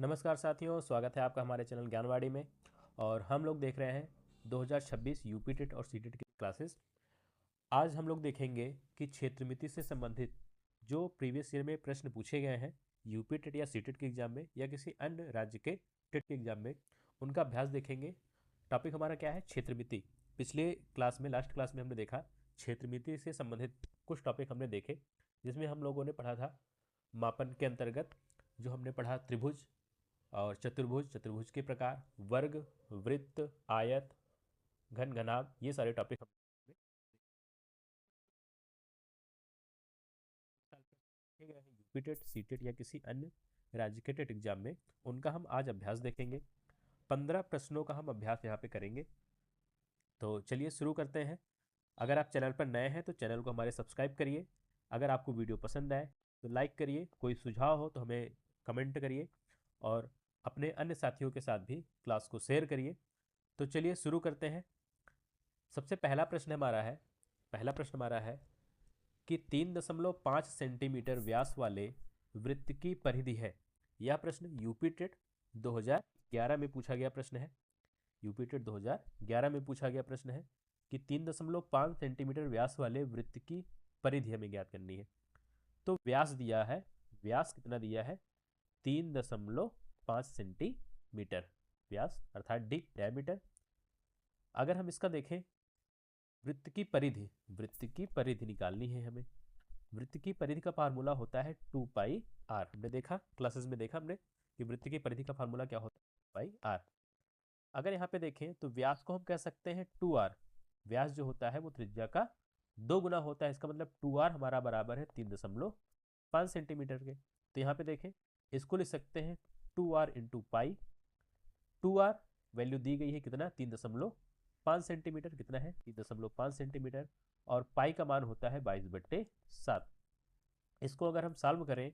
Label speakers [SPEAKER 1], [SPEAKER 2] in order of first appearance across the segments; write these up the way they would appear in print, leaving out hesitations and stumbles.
[SPEAKER 1] नमस्कार साथियों, स्वागत है आपका हमारे चैनल ज्ञानवाड़ी में। और हम लोग देख रहे हैं 2026 यूपी टेट और सी टेट की क्लासेस। आज हम लोग देखेंगे कि क्षेत्रमिति से संबंधित जो प्रीवियस ईयर में प्रश्न पूछे गए हैं यूपी टेट या सी टेट के एग्जाम में या किसी अन्य राज्य के टेट के एग्जाम में, उनका अभ्यास देखेंगे। टॉपिक हमारा क्या है? क्षेत्रमिति। पिछले क्लास में, लास्ट क्लास में हमने देखा क्षेत्रमिति से संबंधित कुछ टॉपिक हमने देखे, जिसमें हम लोगों ने पढ़ा था मापन के अंतर्गत जो हमने पढ़ा त्रिभुज और चतुर्भुज, चतुर्भुज के प्रकार, वर्ग, वृत्त, आयत, घन, घनाभ, ये सारे टॉपिक हम देखे गए हैं यूपी टेट, सी टेट या किसी अन्य राज्य के टेट एग्जाम में। उनका हम आज अभ्यास देखेंगे। 15 प्रश्नों का हम अभ्यास यहाँ पे करेंगे। तो चलिए शुरू करते हैं। अगर आप चैनल पर नए हैं तो चैनल को हमारे सब्सक्राइब करिए। अगर आपको वीडियो पसंद आए तो लाइक करिए। कोई सुझाव हो तो हमें कमेंट करिए और अपने अन्य साथियों के साथ भी क्लास को शेयर करिए। तो चलिए शुरू करते हैं। सबसे पहला प्रश्न हमारा है कि 3.5 सेंटीमीटर व्यास वाले वृत्त की परिधि है। यह प्रश्न यूपी टेट 2011 में पूछा गया प्रश्न है। यूपी टेट 2011 में पूछा गया प्रश्न है कि 3.5 सेंटीमीटर व्यास वाले वृत्त की परिधि हमें ज्ञात करनी है। तो व्यास दिया है, व्यास कितना दिया है? 3.5 सेंटीमीटर व्यास अर्थात डी डायमीटर। अगर हम इसका देखें वृत्त की परिधि निकालनी है हमें। वृत्त की परिधि का फार्मूला होता है 2 पाई आर। हमने देखा क्लासेस में, देखा हमने कि वृत्त की परिधि का फार्मूला क्या होता है, पाई आर। अगर यहाँ पे देखें तो व्यास को हम कह सकते हैं 2r। व्यास जो होता है वो त्रिज्या का 2 गुना होता है। इसका मतलब 2r हमारा बराबर है 3.5 सेंटीमीटर के। तो यहाँ पे देखें, इसको लिख सकते हैं 2r into pi. 2r value दी गई है कितना? 3.5 सेंटीमीटर। कितना है? 3.5 सेंटीमीटर। और पाई का मान होता है 22/7। इसको अगर हम सॉल्व करें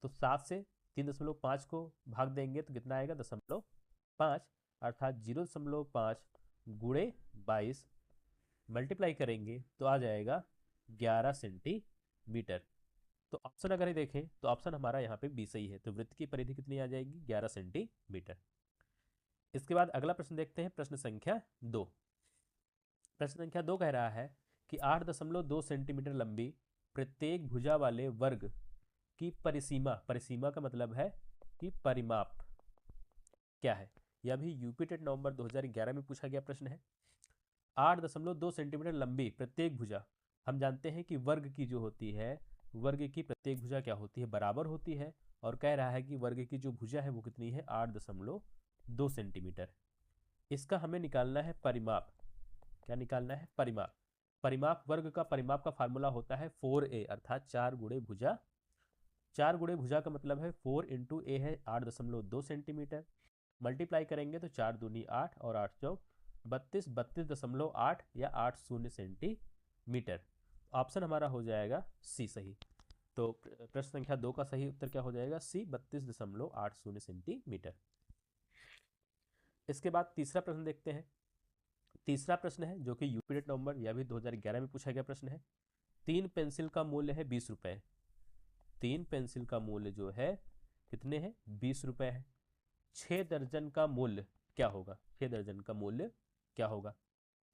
[SPEAKER 1] तो 7 से 3.5 को भाग देंगे तो कितना आएगा? 0.5, अर्थात 0.5 गुणे 22 मल्टीप्लाई करेंगे तो आ जाएगा 11 सेंटीमीटर। तो ऑप्शन अगर देखें तो ऑप्शन हमारा यहाँ पे बी सही है। तो वृत्त की परिधि कितनी आ जाएगी? 11 सेंटीमीटर। इसके बाद अगला प्रश्न देखते हैं, प्रश्न संख्या 2। प्रश्न संख्या 2 कह रहा है कि 8.2 सेंटीमीटर लंबी प्रत्येक भुजा वाले वर्ग की परिसीमा, परिसीमा का मतलब है कि परिमाप क्या है? यह भी यूपी टेट नवंबर 2011 में पूछा गया प्रश्न है। 8.2 सेंटीमीटर लंबी प्रत्येक भुजा, हम जानते हैं कि वर्ग की जो होती है, वर्ग की प्रत्येक भुजा क्या होती है? बराबर होती है। और कह रहा है कि वर्ग की जो भुजा है वो कितनी है? 8.2 सेंटीमीटर। इसका हमें निकालना है परिमाप। क्या निकालना है? परिमाप। परिमाप, वर्ग का परिमाप का फार्मूला होता है 4a, अर्थात 4 गुणे भुजा। 4 गुणे भुजा का मतलब है 4 इंटू ए है 8.2 सेंटीमीटर। मल्टीप्लाई करेंगे तो 4 दूनी 8 और 8 चौक 32, 32.8 या 80 सेंटीमीटर। ऑप्शन हमारा हो जाएगा सी सही। तो प्रश्न संख्या 2 का सही उत्तर क्या हो जाएगा? सी, 32.80 सेंटीमीटर। इसके बाद तीसरा प्रश्न देखते हैं। तीसरा प्रश्न है जो कि यूपी टेट नवंबर या भी 2011 में पूछा गया प्रश्न है। 3 पेंसिल का मूल्य है 20 रुपए। 3 पेंसिल का मूल्य जो है कितने हैं? 20 रुपए है। 6 दर्जन का मूल्य क्या होगा? 6 दर्जन का मूल्य क्या होगा?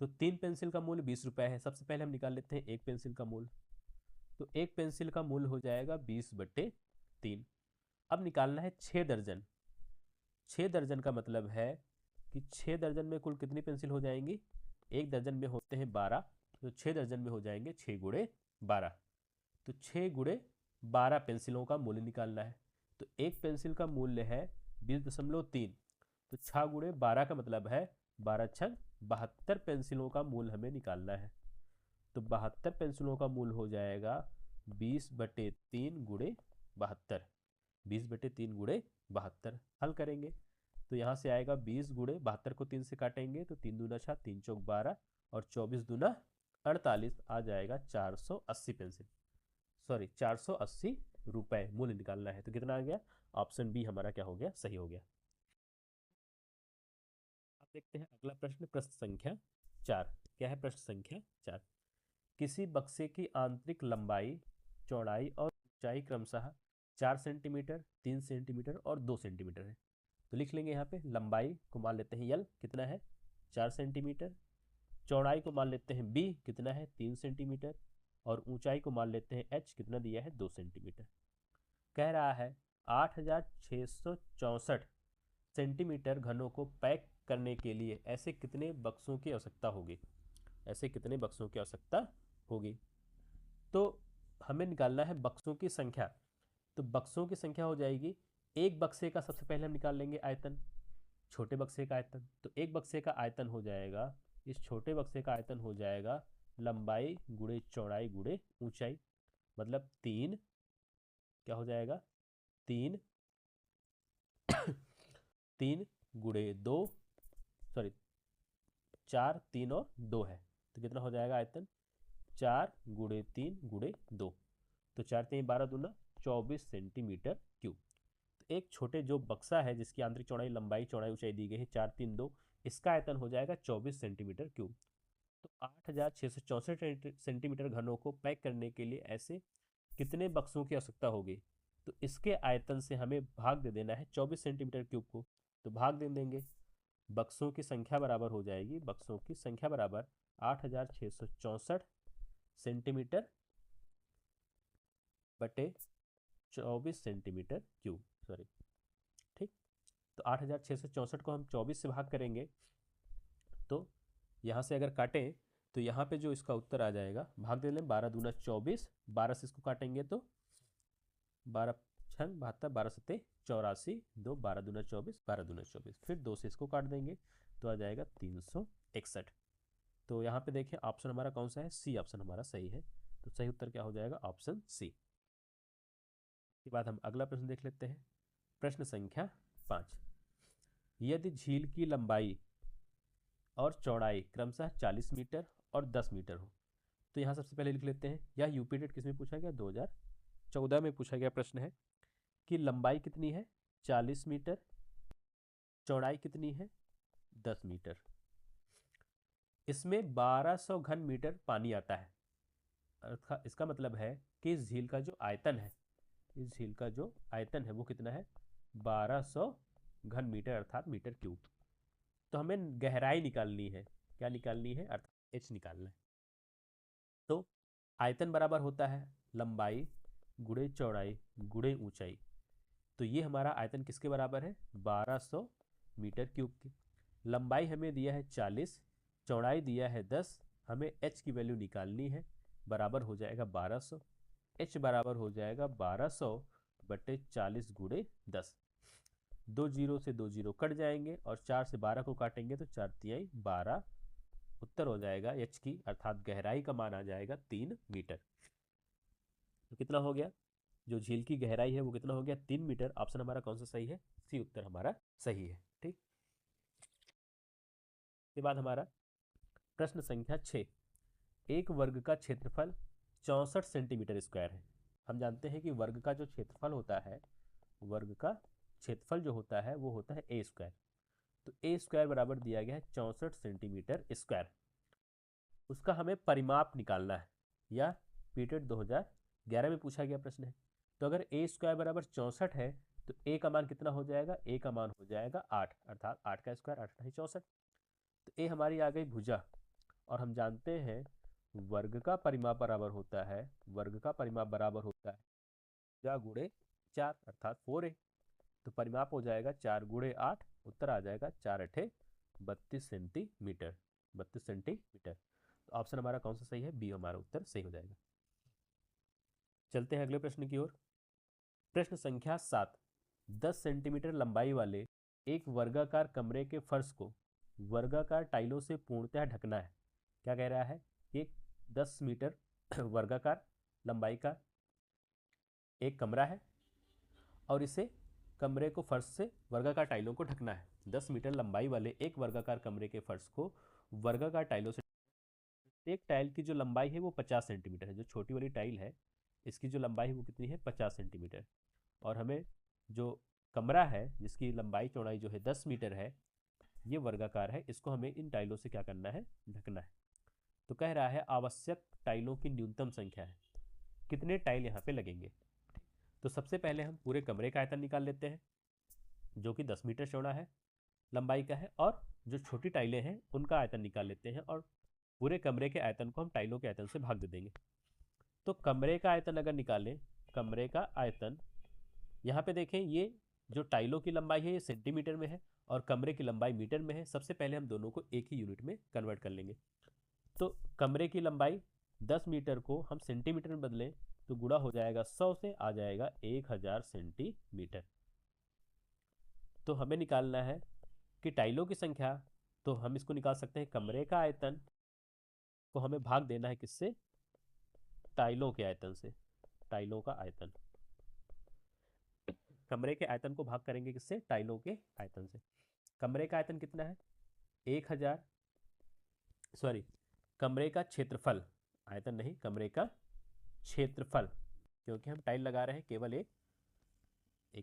[SPEAKER 1] तो 3 पेंसिल का मूल्य 20 रुपए है। सबसे पहले हम निकाल लेते हैं एक पेंसिल का मूल्य। तो एक पेंसिल का मूल्य हो जाएगा 20/3। अब निकालना है 6 दर्जन। 6 दर्जन का मतलब है कि 6 दर्जन में कुल कितनी पेंसिल हो जाएंगी? एक दर्जन में होते हैं 12, तो 6 दर्जन में हो जाएंगे 6 गुणे 12। तो 6 गुणे 12 पेंसिलों का मूल्य निकालना है। तो एक पेंसिल का मूल्य है 20.3। तो 6 गुणे 12 का मतलब है 12 छंग 72 पेंसिलों का मूल्य हमें निकालना है। तो 72 पेंसिलों का मूल्य हो जाएगा 20/3 गुणे 72। 20/3 गुणे 72 हल करेंगे तो यहाँ से आएगा 20 गुणे 72 को 3 से काटेंगे तो 3 दूना 6, 3 चौक 12 और 24 दूना 48, आ जाएगा 480 पेंसिल, सॉरी 480 रुपए मूल्य निकालना है। तो कितना आ गया? ऑप्शन बी हमारा क्या हो गया? सही हो गया। अब देखते हैं अगला प्रश्न, प्रश्न संख्या 4। क्या है प्रश्न संख्या 4? किसी बक्से की आंतरिक लंबाई, चौड़ाई और ऊंचाई क्रमशः 4 सेंटीमीटर, 3 सेंटीमीटर और 2 सेंटीमीटर है। तो लिख लेंगे यहाँ पे लंबाई को मान लेते हैं यल, कितना है 4 सेंटीमीटर, चौड़ाई को मान लेते हैं बी, कितना है 3 सेंटीमीटर, और ऊंचाई को मान लेते हैं एच, कितना दिया है 2 सेंटीमीटर। कह रहा है 8664 सेंटीमीटर घनों को पैक करने के लिए ऐसे कितने बक्सों की आवश्यकता होगी, ऐसे कितने बक्सों की आवश्यकता होगी। तो हमें निकालना है बक्सों की संख्या। तो बक्सों की संख्या हो जाएगी, एक बक्से का सबसे पहले हम निकाल लेंगे आयतन, छोटे बक्से का आयतन। तो एक बक्से का आयतन हो जाएगा, इस छोटे बक्से का आयतन हो जाएगा लंबाई गुणे चौड़ाई गुणे ऊंचाई, मतलब 3, क्या हो जाएगा 3 3 गुणे 2, सॉरी 4, 3 और 2 है, तो कितना हो जाएगा आयतन 4 गुणे 3 गुणे 2, तो 4 3 12 दूना 24 सेंटीमीटर क्यूब। तो एक छोटे जो बक्सा है जिसकी आंतरिक चौड़ाई लंबाई चौड़ाई ऊंचाई दी गई है 4 3 2, इसका आयतन हो जाएगा 24 सेंटीमीटर क्यूब। तो 8664 सेंटीमीटर घनों को पैक करने के लिए ऐसे कितने बक्सों की आवश्यकता होगी। तो इसके आयतन से हमें भाग दे देना है 24 सेंटीमीटर क्यूब को, तो भाग दे देंगे, बक्सों की संख्या बराबर हो जाएगी, बक्सों की संख्या बराबर 8664 सेंटीमीटर बटे 24 सेंटीमीटर क्यूब, सॉरी ठीक। तो 8664 को हम 24 से भाग करेंगे, तो यहाँ से अगर काटें तो यहाँ पे जो इसका उत्तर आ जाएगा, भाग दे लें 12 दूना 24, 12 से इसको काटेंगे तो 12 छंग 72, 12 सत्ते 84, 2 12 दूना 24, 12 दूना 24, फिर 2 से इसको काट देंगे तो आ जाएगा 361। तो यहाँ पे देखिए ऑप्शन हमारा कौन सा है, सी ऑप्शन हमारा सही है। तो सही उत्तर क्या हो जाएगा, ऑप्शन सी। के बाद हम अगला प्रश्न देख लेते हैं, प्रश्न संख्या 5। यदि झील की लंबाई और चौड़ाई क्रमशः 40 मीटर और 10 मीटर हो, तो यहाँ सबसे पहले लिख लेते हैं, यह यूपी टेट किस में पूछा गया, 2014 में पूछा गया प्रश्न है कि लंबाई कितनी है 40 मीटर, चौड़ाई कितनी है 10 मीटर, इसमें 1200 घन मीटर पानी आता है। इसका मतलब है कि इस झील का जो आयतन है, इस झील का जो आयतन है वो कितना है 1200 घन मीटर अर्थात मीटर क्यूब। तो हमें गहराई निकालनी है, क्या निकालनी है, अर्थात एच निकालना है। तो आयतन बराबर होता है लंबाई गुणे चौड़ाई गुणे ऊंचाई, तो ये हमारा आयतन किसके बराबर है 1200 मीटर क्यूब की। लंबाई हमें दिया है 40, चौड़ाई दिया है 10, हमें एच की वैल्यू निकालनी है, बराबर हो जाएगा 1200, एच बराबर हो जाएगा 1200 बटे 40 गुणे 10, 2 जीरो से 2 जीरो कट जाएंगे और 4 से 12 को काटेंगे तो 4 तिहाई 12, उत्तर हो जाएगा एच की अर्थात गहराई का मान आ जाएगा 3 मीटर। तो कितना हो गया, जो झील की गहराई है वो कितना हो गया 3 मीटर। ऑप्शन हमारा कौन सा सही है, सी उत्तर हमारा सही है। ठीक, के बाद हमारा प्रश्न संख्या 6। एक वर्ग का क्षेत्रफल 64 सेंटीमीटर स्क्वायर है। हम जानते हैं कि वर्ग का जो क्षेत्रफल होता है, वर्ग का क्षेत्रफल जो होता है वो होता है ए स्क्वायर। तो ए स्क्वायर बराबर दिया गया है 64 सेंटीमीटर स्क्वायर, उसका हमें परिमाप निकालना है, या पीटेट 2011 में पूछा गया प्रश्न है। तो अगर ए स्क्वायर बराबर 64 है तो ए का मान कितना हो जाएगा, ए का मान हो जाएगा 8, अर्थात 8 का स्क्वायर 8 है 64। तो ए हमारी आ गई भुजा, और हम जानते हैं वर्ग का परिमाप बराबर होता है, वर्ग का परिमाप बराबर होता है भुजा गुणे 4 अर्थात 4a। तो परिमाप हो जाएगा 4 गुणे 8, उत्तर आ जाएगा 4 अठे 32 सेंटीमीटर, 32 सेंटीमीटर। तो ऑप्शन हमारा कौन सा सही है, बी हमारा उत्तर सही हो जाएगा। चलते हैं अगले प्रश्न की ओर, प्रश्न संख्या 7। 10 सेंटीमीटर लंबाई वाले एक वर्गाकार कमरे के फर्श को वर्गाकार टाइलों से पूर्णतः ढकना है। क्या कह रहा है, एक 10 मीटर वर्गाकार लंबाई का एक कमरा है और इसे कमरे को फर्श से वर्गाकार टाइलों को ढकना है। 10 मीटर लंबाई वाले एक वर्गाकार कमरे के फर्श को वर्गाकार टाइलों से, एक टाइल की जो लंबाई है वो 50 सेंटीमीटर है, जो छोटी वाली टाइल है इसकी जो लंबाई है वो कितनी है 50 सेंटीमीटर, और हमें जो कमरा है जिसकी लंबाई चौड़ाई जो है 10 मीटर है, ये वर्गाकार है, इसको हमें इन टाइलों से क्या करना है, ढकना है। तो कह रहा है आवश्यक टाइलों की न्यूनतम संख्या है, कितने टाइल यहाँ पे लगेंगे। तो सबसे पहले हम पूरे कमरे का आयतन निकाल लेते हैं। जो कि 10 मीटर चौड़ा है, लंबाई का है, और जो छोटी टाइलें हैं उनका आयतन निकाल लेते हैं और पूरे कमरे के आयतन को हम टाइलों के आयतन से भाग दे देंगे। तो कमरे का आयतन अगर निकालें, कमरे का आयतन, यहाँ पे देखें ये जो टाइलों की लंबाई है ये सेंटीमीटर में है और कमरे की लंबाई मीटर में है। सबसे पहले हम दोनों को एक ही यूनिट में कन्वर्ट कर लेंगे। तो कमरे की लंबाई 10 मीटर को हम सेंटीमीटर में बदलें तो गुणा हो जाएगा 100 से, आ जाएगा 1000 सेंटीमीटर। तो हमें निकालना है कि टाइलों की संख्या, तो हम इसको निकाल सकते हैं, कमरे का आयतन को हमें भाग देना है किससे, टाइलों के आयतन से। टाइलों का आयतन, कमरे के आयतन को भाग करेंगे किससे, टाइलों के आयतन से। कमरे का आयतन कितना है, 1000, सॉरी कमरे का क्षेत्रफल, आयतन नहीं, कमरे का क्षेत्रफल, क्योंकि हम टाइल लगा रहे हैं केवल एक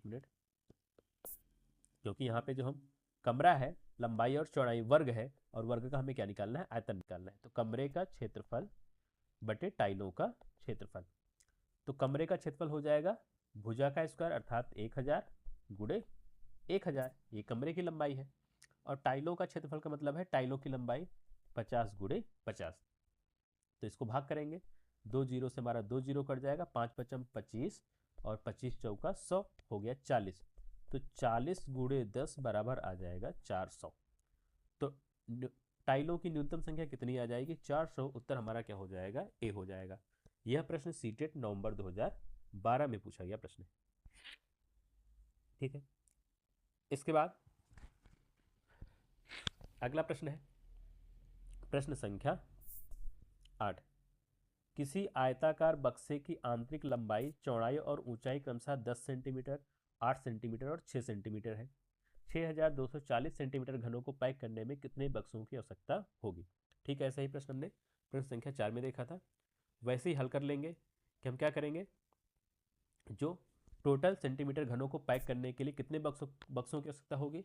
[SPEAKER 1] मिनट, क्योंकि यहाँ पे जो हम कमरा है लंबाई और चौड़ाई वर्ग है और वर्ग का हमें क्या निकालना है, आयतन निकालना है। तो कमरे का क्षेत्रफल बटे टाइलों का क्षेत्रफल। तो कमरे का क्षेत्रफल हो जाएगा भुजा का स्क्वायर अर्थात 1000 गुणे 1000, ये कमरे की लंबाई है, और टाइलों का क्षेत्रफल का मतलब है टाइलों की लंबाई 50 गुणे 50। तो इसको भाग करेंगे, 2 जीरो से हमारा 2 जीरो कट जाएगा, 5 पचम 25 और 25 चौका 100, हो गया 40। तो 40 गुणे 10 बराबर आ जाएगा 400। तो टाइलों की न्यूनतम संख्या कितनी आ जाएगी, 400। उत्तर हमारा क्या हो जाएगा, ए हो जाएगा। यह प्रश्न सीटेट नवंबर 2012 में पूछा गया प्रश्न है। ठीक है, इसके बाद अगला प्रश्न है प्रश्न संख्या 8। किसी आयताकार बक्से की आंतरिक लंबाई, चौड़ाई और ऊंचाई क्रमशः 10 सेंटीमीटर, 8 सेंटीमीटर और 6 सेंटीमीटर है। 6240 सेंटीमीटर घनों को पैक करने में कितने बक्सों की आवश्यकता होगी। ठीक है, ऐसा ही प्रश्न हमने प्रश्न संख्या 4 में देखा था। वैसे ही हल कर लेंगे कि हम क्या करेंगे, जो टोटल सेंटीमीटर घनों को पैक करने के लिए कितने बक्सों की आवश्यकता होगी,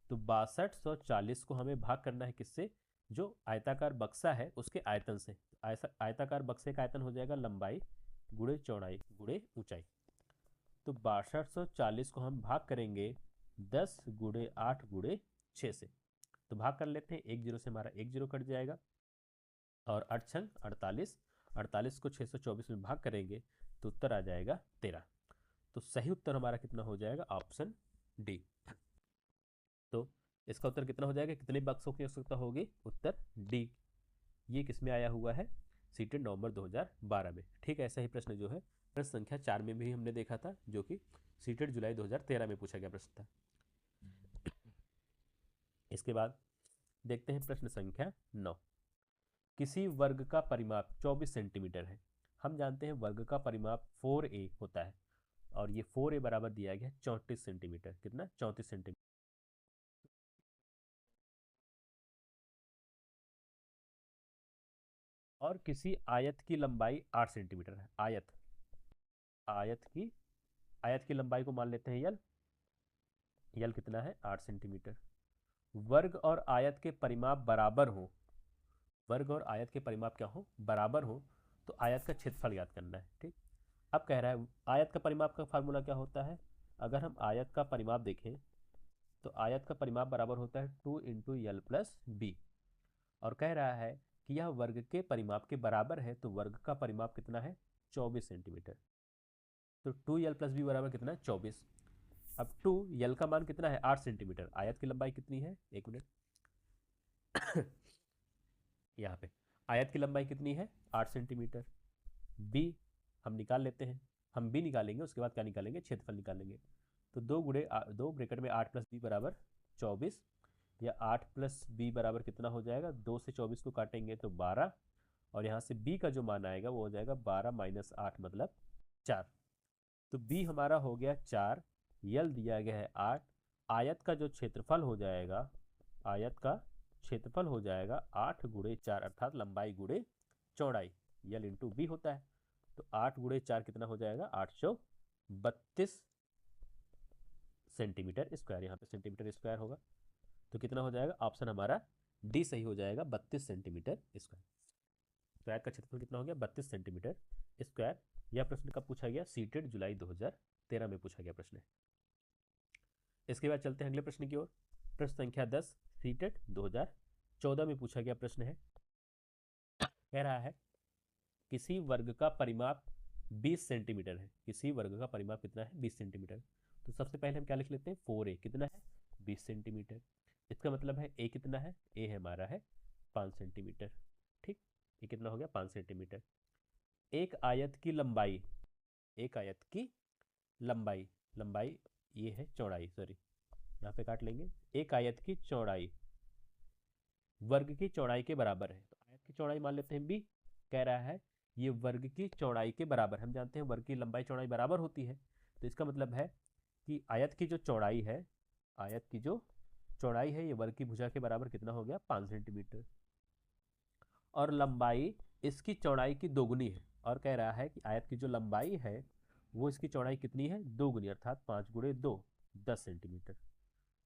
[SPEAKER 1] तो 6240 को हमें भाग करना है किससे, जो आयताकार बक्सा है उसके आयतन से। आयताकार बक्से का आयतन हो जाएगा लंबाई गुणे चौड़ाई गुणे ऊंचाई। तो 6240 को हम भाग करेंगे 10 गुणे 8 गुणे 6 से। तो भाग कर लेते हैं, 1 जीरो से हमारा 1 जीरो कट जाएगा और 8 छंग 48, 48 को 624 में भाग करेंगे तो उत्तर आ जाएगा 13। तो सही उत्तर हमारा कितना हो जाएगा, ऑप्शन डी। तो इसका उत्तर कितना हो जाएगा, कितने बक्सों की आवश्यकता होगी, उत्तर डी। ये किसमें आया हुआ है, सीटेड नवंबर 2012 में। ठीक है, ऐसा ही प्रश्न जो है प्रश्न संख्या 4 में भी हमने देखा था, जो कि सीटेड जुलाई 2013 में पूछा गया प्रश्न था। इसके बाद देखते हैं प्रश्न संख्या 9। किसी वर्ग का परिमाप 24 सेंटीमीटर है। हम जानते हैं वर्ग का परिमाप 4a होता है और ये 4a बराबर दिया गया है 34 सेंटीमीटर। कितना, 34 सेंटीमीटर। और किसी आयत की लंबाई 8 सेंटीमीटर है। आयत की लंबाई को मान लेते हैं यल। यल कितना है, 8 सेंटीमीटर। वर्ग और आयत के परिमाप बराबर हो, वर्ग और आयत के परिमाप क्या हो, बराबर हो, तो आयत का क्षेत्रफल ज्ञात करना है। ठीक, अब कह रहा है आयत का परिमाप का फार्मूला क्या होता है। अगर हम आयत का परिमाप देखें तो आयत का परिमाप बराबर होता है 2 इंटू यल प्लस बी, और कह रहा है कि यह वर्ग के परिमाप के बराबर है, तो वर्ग का परिमाप कितना है, 24 सेंटीमीटर। तो 2 यल प्लस बी बराबर कितना है, 24। अब 2 यल का मान कितना है, 8 सेंटीमीटर। आयत की लंबाई कितनी है, एक मिनट यहाँ पे आयत की लंबाई कितनी है, 8 सेंटीमीटर। बी हम निकाल लेते हैं, हम बी निकालेंगे, उसके बाद क्या निकालेंगे, क्षेत्रफल निकालेंगे। तो 2 गुणे 2 ब्रैकेट में 8 प्लस बी बराबर 24, या 8 प्लस बी बराबर कितना हो जाएगा, 2 से 24 को काटेंगे तो 12, और यहाँ से बी का जो मान आएगा वो हो जाएगा 12 माइनस 8 मतलब 4। तो बी हमारा हो गया 4, यल दिया गया है 8। आयत का जो क्षेत्रफल हो जाएगा, आयत का क्षेत्रफल हो जाएगा 8 गुणे 4 अर्थात लंबाई गुणे चौड़ाई, यल इंटू बी होता है। तो 8 गुणे 4 कितना हो जाएगा, 832 सेंटीमीटर स्क्वायर। यहाँ पे सेंटीमीटर स्क्वायर होगा तो कितना हो जाएगा, ऑप्शन हमारा डी सही हो जाएगा, 32 सेंटीमीटर स्क्वायर। तो आयत का क्षेत्रफल कितना हो गया, 32 सेंटीमीटर स्क्वायर। यह प्रश्न कब पूछा गया, सीटेड जुलाई 2013 में पूछा गया प्रश्न है। इसके बाद चलते हैं अगले प्रश्न की ओर। प्रश्न संख्या 10 सीटेट 2014 में पूछा गया प्रश्न है। कह रहा है किसी वर्ग का परिमाप 20 सेंटीमीटर है। किसी वर्ग का परिमाप कितना है? 20 सेंटीमीटर। तो सबसे पहले हम क्या लिख लेते हैं? 4a कितना है? 20 सेंटीमीटर। इसका मतलब है a कितना है? a है हमारा है 5 सेंटीमीटर। ठीक, ये कितना हो गया? 5 सेंटीमीटर। एक आयत की लंबाई, एक आयत की लंबाई, लंबाई ये है चौड़ाई, सॉरी यहाँ पे काट लेंगे। एक आयत की चौड़ाई वर्ग की चौड़ाई के बराबर है। तो आयत की चौड़ाई मान लेते हैं b। कह रहा है ये वर्ग की चौड़ाई के बराबर। हम जानते हैं वर्ग की लंबाई चौड़ाई बराबर होती है। तो इसका मतलब है कि आयत की जो चौड़ाई है, आयत की जो चौड़ाई है ये वर्ग की भुजा के बराबर कितना हो गया? 5 सेंटीमीटर। और लंबाई इसकी चौड़ाई की दोगुनी है। और कह रहा है कि आयत की जो लंबाई है वो इसकी चौड़ाई कितनी है? दोगुनी, अर्थात 5 गुणे 2 10 सेंटीमीटर।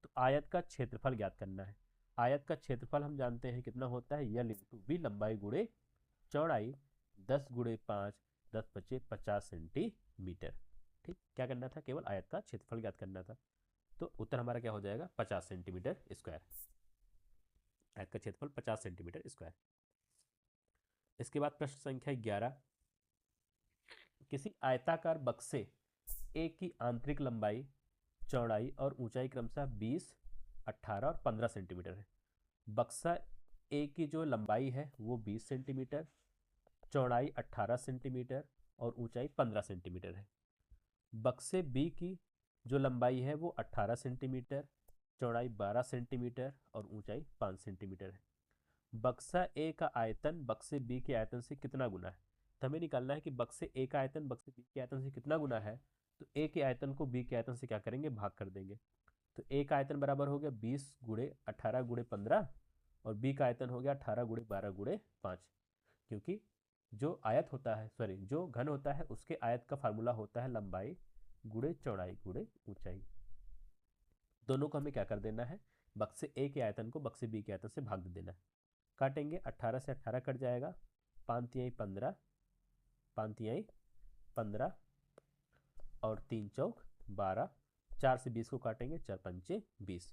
[SPEAKER 1] तो आयत का क्षेत्रफल ज्ञात करना है। आयत का क्षेत्रफल हम जानते हैं कितना होता है? यल इंटू बी, लंबाई गुणे चौड़ाई, 10 गुणे 5 10 बचे 50 सेंटीमीटर। ठीक, क्या करना था? केवल आयत का क्षेत्रफल ज्ञात करना था। तो उत्तर हमारा क्या हो जाएगा? 50 सेंटीमीटर स्क्वायर। आयत का क्षेत्रफल 50 सेंटीमीटर स्क्वायर। इसके बाद प्रश्न संख्या 11, किसी आयताकार बक्से ए की आंतरिक लंबाई, चौड़ाई और ऊंचाई क्रमशः 20, 18 और 15 सेंटीमीटर है। बक्सा ए की जो लंबाई है वो 20 सेंटीमीटर, चौड़ाई 18 सेंटीमीटर और ऊंचाई 15 सेंटीमीटर है। बक्से बी की जो लंबाई है वो 18 सेंटीमीटर, चौड़ाई 12 सेंटीमीटर और ऊंचाई 5 सेंटीमीटर है। बक्सा ए का आयतन बक्से बी के आयतन से कितना गुना है? तो हमें निकालना है कि बक्से ए का आयतन बक्से बी के आयतन से कितना गुना है। तो ए के आयतन को बी के आयतन से क्या करेंगे? भाग कर देंगे। तो ए का आयतन बराबर हो गया 20 गुणे 18 गुणे 15 और बी का आयतन हो गया 18 गुणे 12 गुणे 5। क्योंकि जो आयत होता है, सॉरी जो घन होता है उसके आयत का फार्मूला होता है लंबाई गुणे चौड़ाई गुणे ऊंचाई। दोनों को हमें क्या कर देना है? बक्से ए के आयतन को बक्से बी के आयतन से भाग दे देना है। काटेंगे, 18 से 18 कट जाएगा, 5 तिहाई 15, 5 तिहाई 15 और 3 चौक 12, 4 से 20 को काटेंगे, 4 पंचे 20।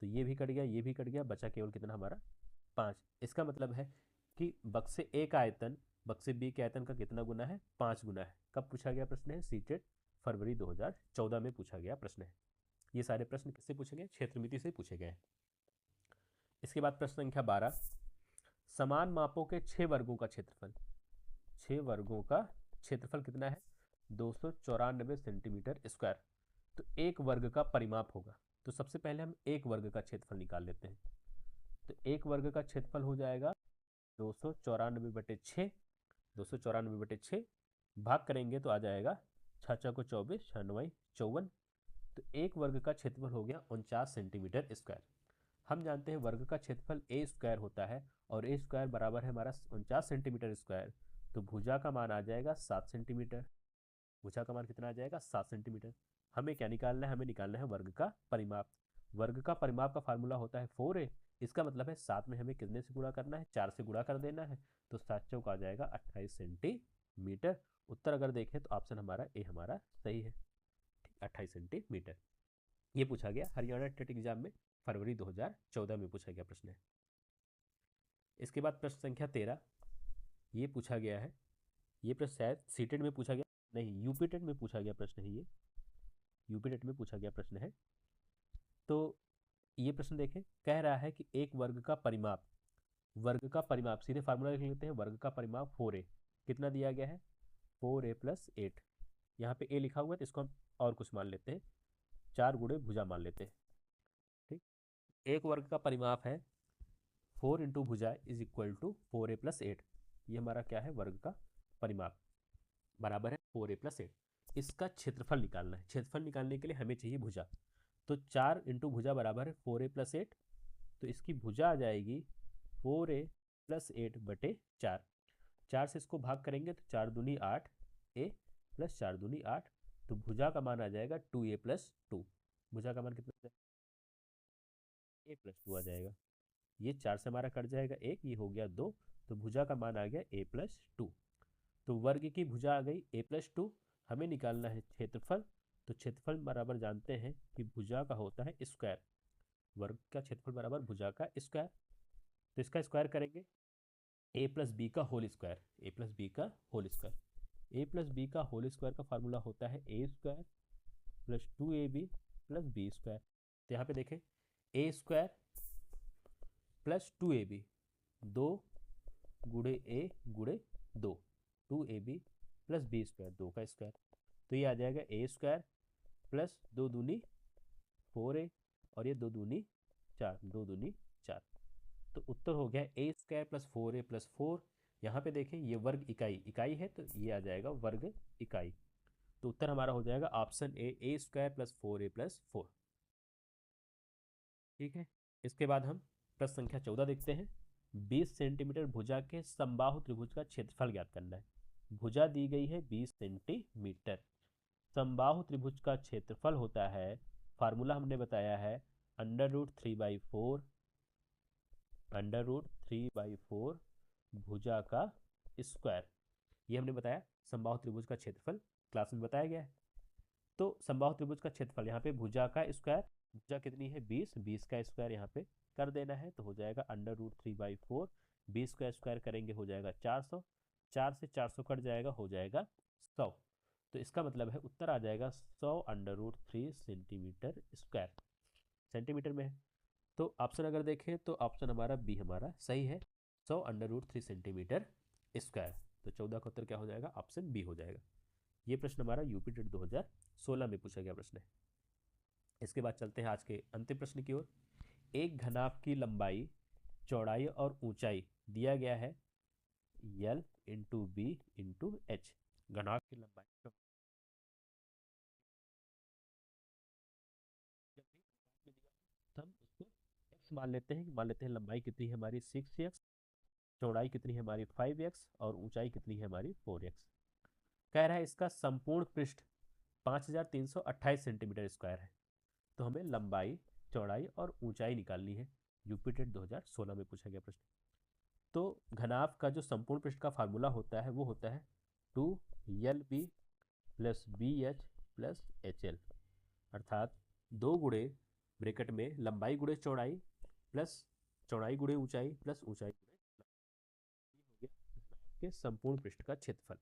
[SPEAKER 1] तो ये भी कट गया, ये भी कट गया, बचा केवल कितना हमारा? 5। इसका मतलब है कि बक्से ए का आयतन बक्से बी के आयतन का कितना गुना है? 5 गुना है। कब पूछा गया प्रश्न है? सीटेट फरवरी 2014 में पूछा गया प्रश्न है। ये सारे प्रश्न किससे पूछे गए? क्षेत्रमिति से पूछे गए। इसके बाद प्रश्न संख्या 12, समान मापों के 6 वर्गों का क्षेत्रफल, 6 वर्गों का क्षेत्रफल कितना है? 294 सेंटीमीटर स्क्वायर। तो एक वर्ग का परिमाप होगा। तो सबसे पहले हम एक वर्ग का क्षेत्रफल निकाल लेते हैं। तो एक वर्ग का क्षेत्रफल हो जाएगा 294/6, 294/6 भाग करेंगे तो आ जाएगा 6 को 24, 6 9 54। तो एक वर्ग का क्षेत्रफल हो गया 49 सेंटीमीटर स्क्वायर। हम जानते हैं वर्ग का क्षेत्रफल ए स्क्वायर होता है और ए स्क्वायर बराबर है हमारा 49 सेंटीमीटर स्क्वायर। तो भुजा का मान आ जाएगा 7 सेंटीमीटर। भुजा का मान कितना आ जाएगा? 7 सेंटीमीटर। हमें क्या निकालना है? हमें निकालना है वर्ग का परिमाप। वर्ग का परिमाप का फार्मूला होता है 4a। इसका मतलब है 7 में हमें कितने से गुणा करना है? 4 से गुणा कर देना है। तो 7 चौक आ जाएगा 28 सेंटीमीटर। उत्तर अगर देखें तो ऑप्शन हमारा ए हमारा सही है, 28 सेंटीमीटर। ये पूछा गया हरियाणा टेट एग्जाम में, फरवरी 2014 में पूछा गया प्रश्न है। इसके बाद प्रश्न संख्या 13, ये पूछा गया है, ये प्रश्न शायद सीटेट में पूछा गया, नहीं यूपी टेट में पूछा गया प्रश्न है। ये यूपी टेट में पूछा गया प्रश्न है। तो ये प्रश्न देखें, कह रहा है कि एक वर्ग का परिमाप, वर्ग का परिमाप सीधे फार्मूला लिख लेते हैं। वर्ग का परिमाप 4a कितना दिया गया है? 4a + 8। यहाँ पे a लिखा हुआ है तो इसको हम और कुछ मान लेते हैं, 4 गुणे भुजा मान लेते हैं। ठीक, एक वर्ग का परिमाप है 4 इंटू भुजा इज इक्वल टू 4a + 8। ये हमारा क्या है? वर्ग का परिमाप बराबर है 4a + 8। इसका क्षेत्रफल निकालना है। क्षेत्रफल निकालने के लिए हमें चाहिए भुजा। तो 4 इंटू भुजा बराबर है 4a + 8। तो इसकी भुजा आ जाएगी 4a + 8/4। 4 से इसको भाग करेंगे तो 4 दूनी 8, a + 4 दूनी 8। तो भुजा का मान आ जाएगा 2a + 2। भुजा का मान कितना आ जाएगा? a + 2 आ जाएगा। ये 4 से हमारा कट जाएगा 1, ये हो गया 2। तो भुजा का मान आ गया a + 2। तो वर्ग की भुजा आ गई a + 2। हमें निकालना है क्षेत्रफल। तो क्षेत्रफल बराबर जानते हैं कि भुजा का होता है स्क्वायर, वर्ग का क्षेत्रफल बराबर भुजा का स्क्वायर। तो इसका स्क्वायर करेंगे ए प्लस बी का whole square, A plus B का whole square. A plus B का होल स्क्वायर का फार्मूला होता है A square plus 2ab plus B square. तो यहाँ पे देखें ए स्क्वायर प्लस 2ab, 2 गुणे ए गुणे 2, 2ab प्लस बी स्क्वायर, 2 का स्क्वायर। तो ये आ जाएगा ए स्क्वायर प्लस 2 दूनी 4a और ये 2 दूनी 4, 2 दूनी 4। तो उत्तर हो गया ए स्क्वायर प्लस 4a प्लस 4। यहाँ पे देखें ये वर्ग इकाई इकाई है तो ये आ जाएगा वर्ग इकाई। तो उत्तर हमारा हो जाएगा option A square plus 4a plus 4। ठीक है, इसके बाद हम प्रश्न संख्या 14 देखते हैं। 20 सेंटीमीटर भुजा के समबाहु त्रिभुज का क्षेत्रफल ज्ञात करना है। भुजा दी गई है 20 सेंटीमीटर, समबाहु त्रिभुज का क्षेत्रफल होता है, फार्मूला हमने बताया है √3/4, √3/4 भुजा का स्क्वायर। ये हमने बताया समबाहु त्रिभुज का क्षेत्रफल क्लास में बताया गया है। तो समबाहु त्रिभुज का क्षेत्रफल यहाँ पे भुजा का स्क्वायर, भुजा कितनी है 20, 20 का स्क्वायर यहाँ पे कर देना है तो हो जाएगा √3/4, 20 का स्क्वायर करेंगे हो जाएगा 400, 4 से 400 कट जाएगा हो जाएगा 100। तो इसका मतलब है उत्तर आ जाएगा 100√3 सेंटीमीटर स्क्वायर, सेंटीमीटर में है। तो ऑप्शन अगर देखें तो ऑप्शन हमारा बी हमारा सही है, 100√3 सेंटीमीटर स्क्वायर। तो 14 का उत्तर क्या हो जाएगा, ऑप्शन बी हो जाएगा। ये प्रश्न हमारा यूपी टेट 2016 में पूछा गया प्रश्न है। इसके बाद चलते हैं आज के अंतिम प्रश्न की ओर। एक घनाभ की लंबाई, चौड़ाई और ऊंचाई दिया गया है L into B into H. घनाभ की लंबाई हम उसको x मान लेते हैं, लंबाई कितनी है हमारी 6x, चौड़ाई कितनी है हमारी 5x और ऊंचाई कितनी है हमारी 4x। कह रहा है इसका संपूर्ण पृष्ठ 5328 सेंटीमीटर स्क्वायर है। तो हमें लंबाई, चौड़ाई और ऊंचाई निकालनी है, यूपी टेट 2016 में पूछा गया प्रश्न। तो घनाभ का जो संपूर्ण पृष्ठ का फार्मूला होता है वो होता है 2LB plus BH plus HL, अर्थात 2 गुणे ब्रैकेट में लंबाई गुणे चौड़ाई प्लस चौड़ाई गुणे ऊंचाई प्लस ऊंचाई गुणे लंबाई, हो गया घनाभ के संपूर्ण पृष्ठ का क्षेत्रफल।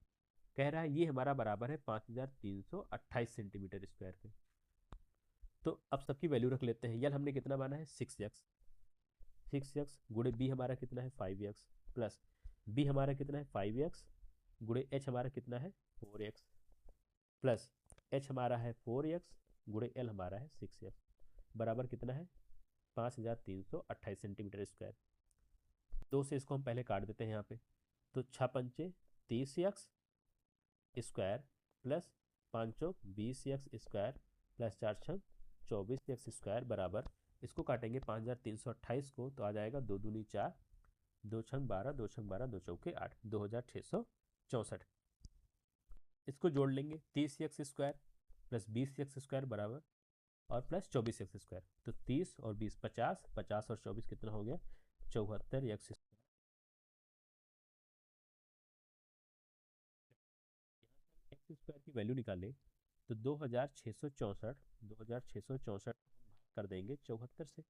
[SPEAKER 1] कह रहा है ये हमारा बराबर है 5328 सेंटीमीटर स्क्वायर पे। तो अब सबकी वैल्यू रख लेते हैं। यल हमने कितना माना है 6x, 6x गुणे बी हमारा कितना है 5x प्लस बी हमारा कितना है 5x गुणे एच हमारा कितना है 4x प्लस एच हमारा है 4x गुणे एल हमारा है 6x, बराबर कितना है 5328 सेंटीमीटर स्क्वायर। 2 से इसको हम पहले काट देते हैं यहाँ पे। तो 6 पंचे 30x स्क्वायर प्लस 5 चौक 20x square plus 4 छंग 24x square बराबर, इसको काटेंगे 5328 को तो आ जाएगा 2 दूनी 4, 2 छंग 12, 2 छंग 12, 2 चौके 8, 2664। इसको जोड़ लेंगे 30x square plus 20x square बराबर और प्लस 24x स्क्वायर। तो 30 और 20 50, 50 और 24 कितना हो गया 74x स्क्वायर। एक्स स्क्वायर की वैल्यू निकालें तो 2664 कर देंगे 74 से।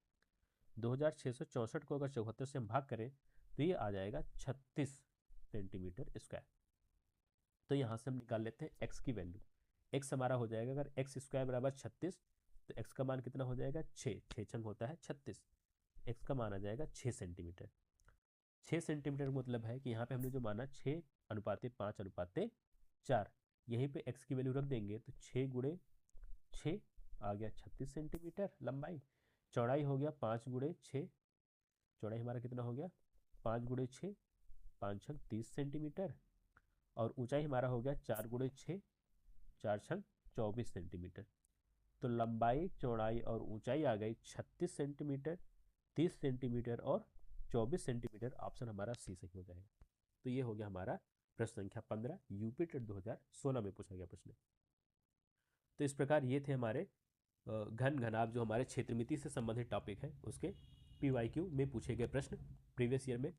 [SPEAKER 1] 2664 को अगर 74 से हम भाग करें तो ये आ जाएगा 36 सेंटीमीटर स्क्वायर। तो यहाँ से हम निकाल लेते हैं x की वैल्यू। x हमारा हो जाएगा, अगर x स्क्वायर बराबर 36 तो x का मान कितना हो जाएगा 6, 6 छंग होता है 36, x का मान आ जाएगा 6 सेंटीमीटर। 6 सेंटीमीटर मतलब है कि यहाँ पे हमने जो माना 6:5:4, यहीं पे x की वैल्यू रख देंगे तो 6 गुणे 6 आ गया 36 सेंटीमीटर लंबाई। चौड़ाई हो गया 5 गुणे 6, चौड़ाई हमारा कितना हो गया 5 गुणे 6, 5 छंग 30 सेंटीमीटर और ऊंचाई हमारा हो गया 4 गुणे 6, 4 छंग 24 सेंटीमीटर। तो लंबाई, चौड़ाई और ऊंचाई आ गई 36 सेंटीमीटर, 30 सेंटीमीटर और 24 सेंटीमीटर। ऑप्शन हमारा सी सही हो जाएगा। तो ये हो गया हमारा प्रश्न संख्या 15, यूपी टेट 2016 में पूछा गया प्रश्न। तो इस प्रकार ये थे हमारे घन घनाभ जो हमारे क्षेत्रमिति से संबंधित टॉपिक है उसके PYQ में पूछे गए प्रश्न प्रीवियस ईयर में।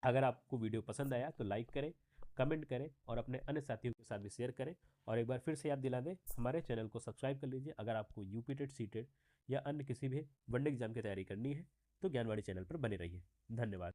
[SPEAKER 1] अगर आपको वीडियो पसंद आया तो लाइक करें कमेंट करें और अपने अन्य साथियों के साथ भी शेयर करें। और एक बार फिर से याद दिला दें, हमारे चैनल को सब्सक्राइब कर लीजिए। अगर आपको यूपी टेट, सी टेट या अन्य किसी भी वनडे एग्जाम की तैयारी करनी है तो ज्ञानवाणी चैनल पर बने रहिए। धन्यवाद।